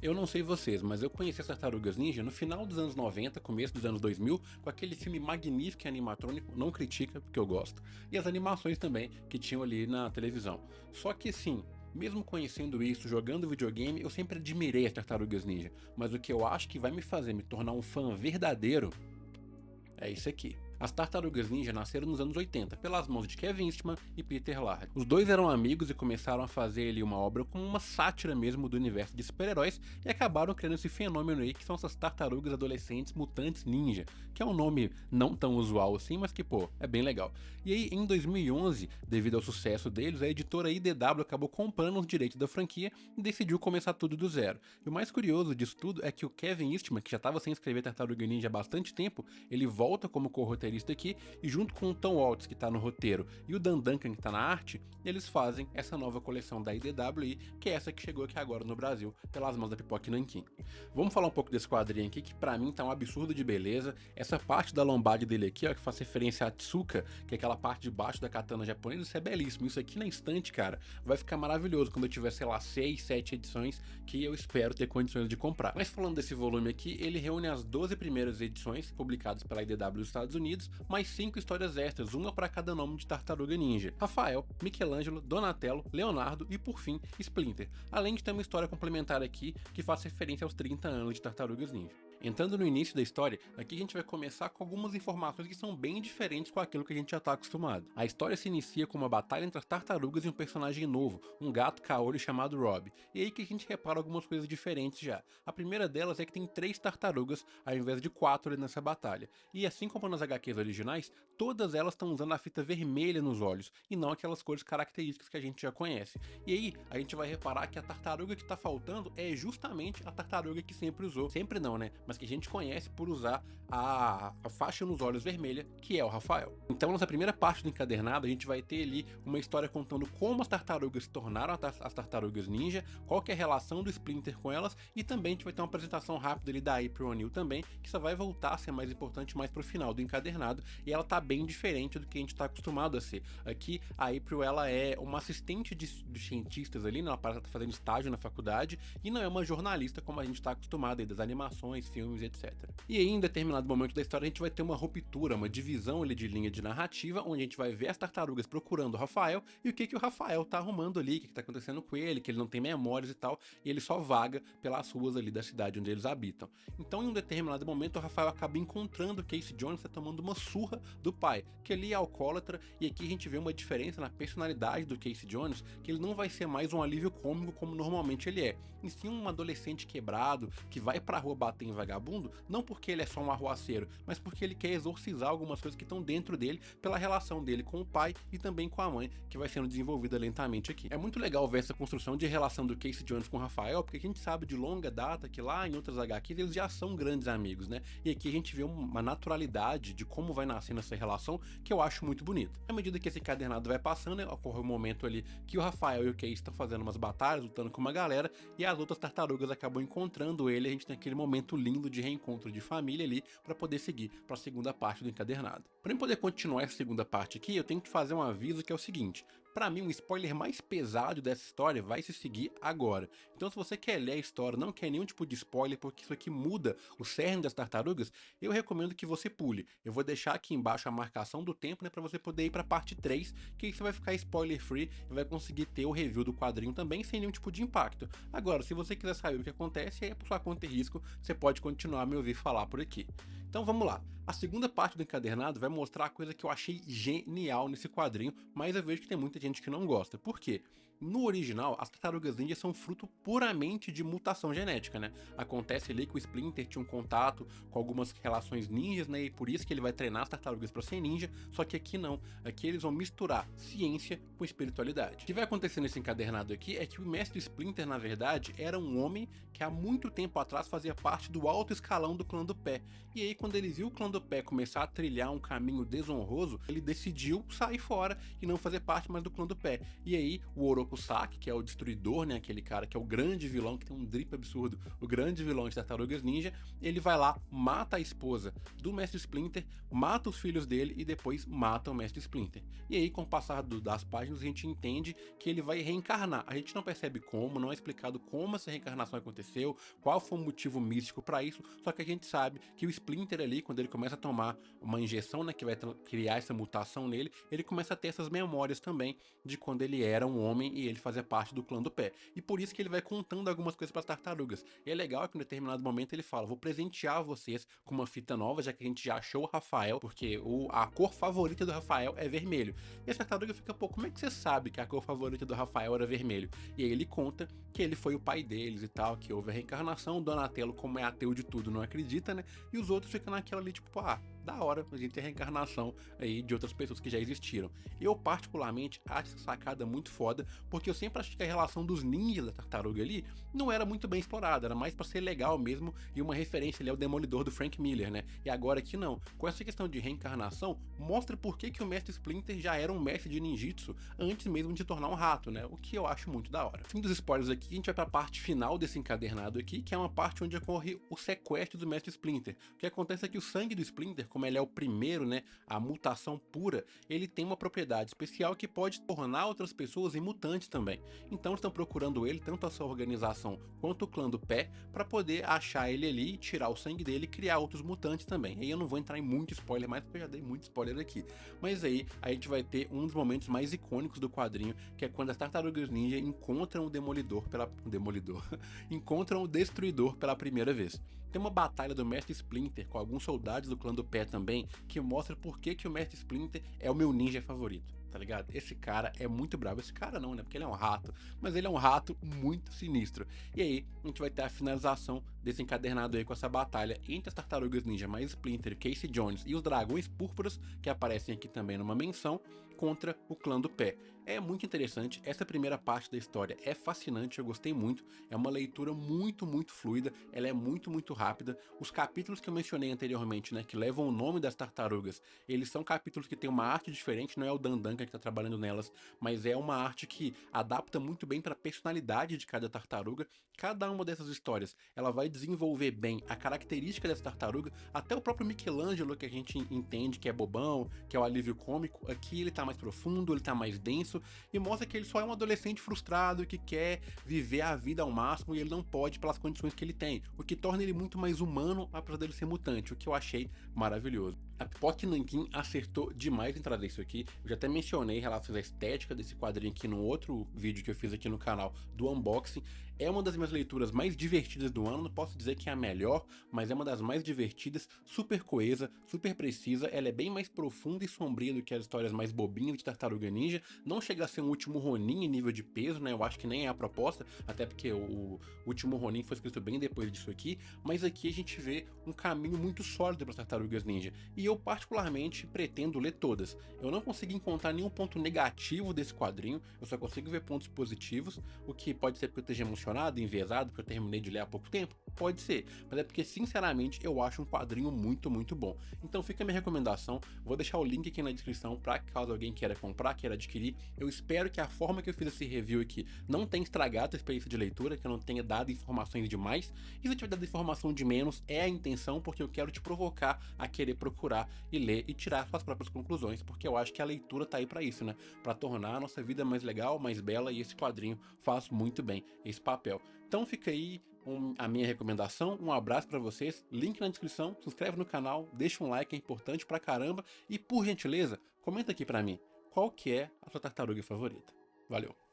Eu não sei vocês, mas eu conheci as Tartarugas Ninja no final dos anos 90, começo dos anos 2000, com aquele filme magnífico e animatrônico, não critica, porque eu gosto, e as animações também que tinham ali na televisão. Só que sim, mesmo conhecendo isso, jogando videogame, eu sempre admirei as Tartarugas Ninja, mas o que eu acho que vai me fazer me tornar um fã verdadeiro é isso aqui. As Tartarugas Ninja nasceram nos anos 80, pelas mãos de Kevin Eastman e Peter Laird. Os dois eram amigos e começaram a fazer ali uma obra como uma sátira mesmo do universo de super-heróis e acabaram criando esse fenômeno aí que são essas tartarugas adolescentes mutantes ninja, que é um nome não tão usual assim, mas que pô, é bem legal. E aí em 2011, devido ao sucesso deles, a editora IDW acabou comprando os direitos da franquia e decidiu começar tudo do zero. E o mais curioso disso tudo é que o Kevin Eastman, que já estava sem escrever Tartaruga Ninja há bastante tempo, ele volta como co-roteirista aqui, e junto com o Tom Waltz, que tá no roteiro, e o Dan Duncan, que tá na arte, eles fazem essa nova coleção da IDW, que é essa que chegou aqui agora no Brasil, pelas mãos da Pipoca Nankin. Vamos falar um pouco desse quadrinho aqui, que pra mim tá um absurdo de beleza. Essa parte da lombade dele aqui, ó, que faz referência a Tsuka, que é aquela parte de baixo da katana japonesa, isso é belíssimo. Isso aqui na estante, cara, vai ficar maravilhoso quando eu tiver, sei lá, 6, 7 edições, que eu espero ter condições de comprar. Mas falando desse volume aqui, ele reúne as 12 primeiras edições publicadas pela IDW dos Estados Unidos, mais 5 histórias extras, uma para cada nome de Tartaruga Ninja: Rafael, Michelangelo, Donatello, Leonardo e, por fim, Splinter. Além de ter uma história complementar aqui que faz referência aos 30 anos de Tartarugas Ninja. Entrando no início da história, aqui a gente vai começar com algumas informações que são bem diferentes com aquilo que a gente já está acostumado. A história se inicia com uma batalha entre as tartarugas e um personagem novo, um gato caolho chamado Rob. E aí que a gente repara algumas coisas diferentes já. A primeira delas é que tem 3 tartarugas ao invés de 4 ali nessa batalha. E assim como nas HQs originais, todas elas estão usando a fita vermelha nos olhos, e não aquelas cores características que a gente já conhece. E aí a gente vai reparar que a tartaruga que está faltando é justamente a tartaruga que sempre usou. Sempre não, né? Mas que a gente conhece por usar a faixa nos olhos vermelha, que é o Rafael. Então nessa primeira parte do encadernado a gente vai ter ali uma história contando como as tartarugas se tornaram as tartarugas ninja, qual que é a relação do Splinter com elas, e também a gente vai ter uma apresentação rápida ali da April O'Neil também, que só vai voltar a ser mais importante mais pro final do encadernado, e ela tá bem diferente do que a gente tá acostumado a ser. Aqui a April, ela é uma assistente de cientistas ali, né? Ela parece estar fazendo estágio na faculdade, e não é uma jornalista como a gente tá acostumado aí das animações, filmes, etc. E aí, em determinado momento da história, a gente vai ter uma ruptura, uma divisão ali de linha de narrativa, onde a gente vai ver as tartarugas procurando o Rafael e o que o Rafael tá arrumando ali, o que tá acontecendo com ele, que ele não tem memórias e tal, e ele só vaga pelas ruas ali da cidade onde eles habitam. Então, em um determinado momento, o Rafael acaba encontrando o Casey Jones tá tomando uma surra do pai, que ele é alcoólatra, e aqui a gente vê uma diferença na personalidade do Casey Jones, que ele não vai ser mais um alívio cômico como normalmente ele é, e sim um adolescente quebrado, que vai pra rua bater em vagabundo, não porque ele é só um arruaceiro, mas porque ele quer exorcizar algumas coisas que estão dentro dele pela relação dele com o pai e também com a mãe, que vai sendo desenvolvida lentamente aqui. É muito legal ver essa construção de relação do Casey Jones com o Rafael, porque a gente sabe de longa data que lá em outras HQs eles já são grandes amigos, né? E aqui a gente vê uma naturalidade de como vai nascendo essa relação que eu acho muito bonita. À medida que esse encadernado vai passando, né, ocorre um momento ali que o Rafael e o Casey estão fazendo umas batalhas, lutando com uma galera, e as outras tartarugas acabam encontrando ele, e a gente tem aquele momento lindo de reencontro de família ali para poder seguir para a segunda parte do encadernado. Para eu poder continuar essa segunda parte aqui, eu tenho que fazer um aviso que é o seguinte: para mim, um spoiler mais pesado dessa história vai se seguir agora. Então, se você quer ler a história, não quer nenhum tipo de spoiler, porque isso aqui muda o cerne das tartarugas, eu recomendo que você pule. Eu vou deixar aqui embaixo a marcação do tempo, né, para você poder ir para a parte 3, que aí você vai ficar spoiler free e vai conseguir ter o review do quadrinho também sem nenhum tipo de impacto. Agora, se você quiser saber o que acontece, aí é por sua conta e risco, você pode continuar a me ouvir falar por aqui. Então vamos lá. A segunda parte do encadernado vai mostrar a coisa que eu achei genial nesse quadrinho, mas eu vejo que tem muita gente que não gosta. Por quê? No original, as tartarugas ninja são fruto puramente de mutação genética, né? Acontece ali que o Splinter tinha um contato com algumas relações ninjas, né? E por isso que ele vai treinar as tartarugas para ser ninja, só que aqui não. Aqui eles vão misturar ciência com espiritualidade. O que vai acontecer nesse encadernado aqui é que o mestre Splinter, na verdade, era um homem que há muito tempo atrás fazia parte do alto escalão do clã do pé. E aí, quando ele viu o clã do pé começar a trilhar um caminho desonroso, ele decidiu sair fora e não fazer parte mais do clã do pé. E aí, o o Saki, que é o destruidor, né, aquele cara que é o grande vilão, que tem um drip absurdo, o grande vilão de Tartarugas Ninja, ele vai lá, mata a esposa do Mestre Splinter, mata os filhos dele e depois mata o Mestre Splinter. E aí, com o passar das páginas, a gente entende que ele vai reencarnar. A gente não percebe como, não é explicado como essa reencarnação aconteceu, qual foi o motivo místico para isso, só que a gente sabe que o Splinter ali, quando ele começa a tomar uma injeção, né, que vai criar essa mutação nele, ele começa a ter essas memórias também de quando ele era um homem e ele fazia parte do clã do pé. E por isso que ele vai contando algumas coisas para as tartarugas. E é legal que em determinado momento ele fala: vou presentear vocês com uma fita nova, já que a gente já achou o Rafael, porque a cor favorita do Rafael é vermelho. E a tartaruga fica: pô, como é que você sabe que a cor favorita do Rafael era vermelho? E aí ele conta que ele foi o pai deles e tal, que houve a reencarnação. O Donatello, como é ateu de tudo, não acredita, né? E os outros ficam naquela ali, tipo, da hora a gente ter a reencarnação aí de outras pessoas que já existiram. Eu particularmente acho essa sacada muito foda, porque eu sempre achei que a relação dos ninjas da tartaruga ali não era muito bem explorada, era mais pra ser legal mesmo e uma referência ali ao Demolidor do Frank Miller, né? E agora aqui não. Com essa questão de reencarnação, mostra por que o Mestre Splinter já era um mestre de ninjitsu antes mesmo de se tornar um rato, né? O que eu acho muito da hora. Fim dos spoilers aqui, a gente vai pra parte final desse encadernado aqui, que é uma parte onde ocorre o sequestro do Mestre Splinter. O que acontece é que o sangue do Splinter, como ele é o primeiro, né, a mutação pura, ele tem uma propriedade especial que pode tornar outras pessoas em mutantes também. Então estão procurando ele, tanto a sua organização quanto o clã do pé, para poder achar ele ali, tirar o sangue dele e criar outros mutantes também. E aí eu não vou entrar em muito spoiler mais, porque eu já dei muito spoiler aqui. Mas aí a gente vai ter um dos momentos mais icônicos do quadrinho, que é quando as Tartarugas Ninja encontram o encontram o Destruidor pela primeira vez. Tem uma batalha do Mestre Splinter com alguns soldados do clã do pé também, que mostra por que o Mestre Splinter é o meu ninja favorito, tá ligado? Esse cara é muito bravo. Esse cara não, né? Porque ele é um rato, mas ele é um rato muito sinistro. E aí, a gente vai ter a finalização desse encadernado aí com essa batalha entre as Tartarugas Ninja mais Splinter, Casey Jones e os Dragões Púrpuras, que aparecem aqui também numa menção, contra o clã do pé. É muito interessante, essa primeira parte da história é fascinante, eu gostei muito, é uma leitura muito fluida, ela é muito rápida. Os capítulos que eu mencionei anteriormente, né, que levam o nome das tartarugas, eles são capítulos que tem uma arte diferente, não é o Dandan que está trabalhando nelas, mas é uma arte que adapta muito bem para a personalidade de cada tartaruga. Cada uma dessas histórias, ela vai desenvolver bem a característica dessa tartaruga, até o próprio Michelangelo, que a gente entende que é bobão, que é o alívio cômico, aqui ele tá mais profundo, ele tá mais denso, e mostra que ele só é um adolescente frustrado que quer viver a vida ao máximo e ele não pode pelas condições que ele tem, o que torna ele muito mais humano apesar dele ser mutante, o que eu achei maravilhoso. A Pipoca Nankin acertou demais em trazer isso aqui. Eu já até mencionei em relação à estética desse quadrinho aqui no outro vídeo que eu fiz aqui no canal do unboxing. É uma das minhas leituras mais divertidas do ano, não posso dizer que é a melhor, mas é uma das mais divertidas, super coesa, super precisa. Ela é bem mais profunda e sombria do que as histórias mais bobinhas de Tartaruga Ninja. Não chega a ser um último Ronin em nível de peso, né? Eu acho que nem é a proposta, até porque o último Ronin foi escrito bem depois disso aqui, mas aqui a gente vê um caminho muito sólido para as Tartarugas Ninja. E eu particularmente pretendo ler todas. Eu não consigo encontrar nenhum ponto negativo desse quadrinho, eu só consigo ver pontos positivos, o que pode ser porque eu esteja emocionado, enviesado, porque eu terminei de ler há pouco tempo, pode ser, mas é porque sinceramente eu acho um quadrinho muito bom. Então fica a minha recomendação, vou deixar o link aqui na descrição para caso alguém queira comprar, queira adquirir. Eu espero que a forma que eu fiz esse review aqui não tenha estragado a experiência de leitura, que eu não tenha dado informações demais, e se eu tiver dado informação de menos, é a intenção, porque eu quero te provocar a querer procurar e ler e tirar suas próprias conclusões, porque eu acho que a leitura tá aí para isso, né? Para tornar a nossa vida mais legal, mais bela, e esse quadrinho faz muito bem esse papel. Então fica aí a minha recomendação, um abraço para vocês, link na descrição, se inscreve no canal, deixa um like, é importante pra caramba, e por gentileza, comenta aqui para mim, qual que é a sua tartaruga favorita? Valeu!